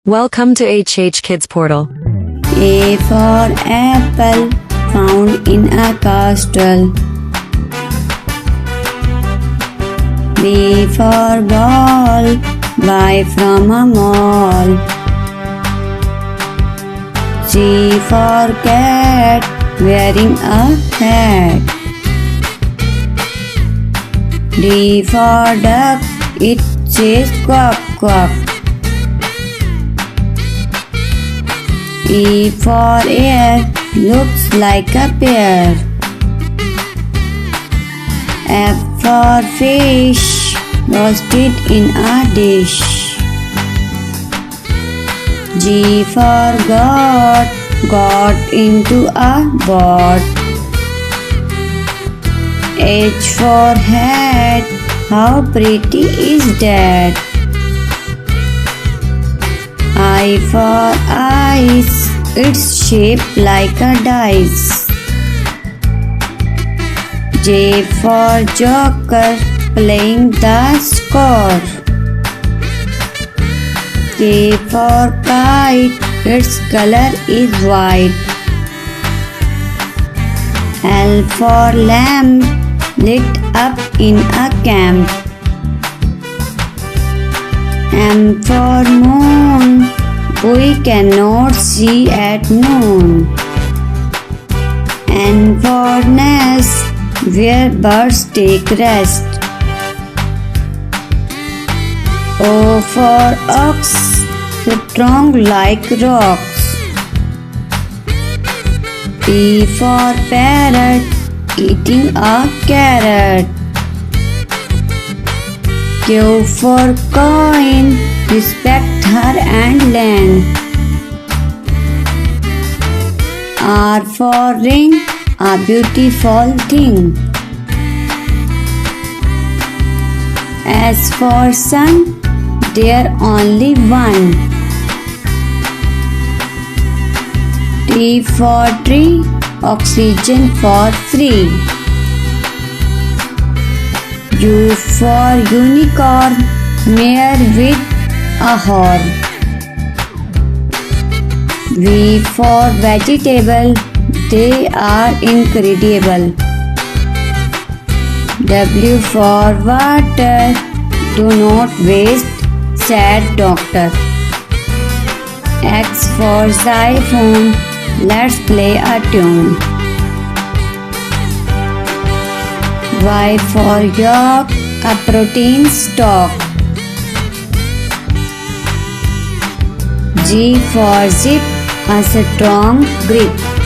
Welcome to HHkidsportal. A for apple, found in a castle. B for ball, buy from a mall. C for cat, wearing a hat. D for duck, it says quack quack. E for air, looks like a pear. F for fish, roasted in a dish. G for God, got into a boat. H for hat, how pretty is that? I for ice, it's shaped like a dice. J for joker, playing the score. K for kite, its color is white. L for lamp, lit up in a camp. M for moon, we cannot see at noon. N for nest, where birds take rest. O for ox, strong like rocks. P for parrot, eating a carrot. Q for coin, respect her and land. R for ring, a beautiful thing. S for sun, there only one. T for tree, oxygen for free. U for unicorn, mare with a horn. V for vegetable, they are incredible. W for water, do not waste, said doctor. X for xylophone, let's play a tune. Y for yolk, a protein stock. G for zip, a strong grip.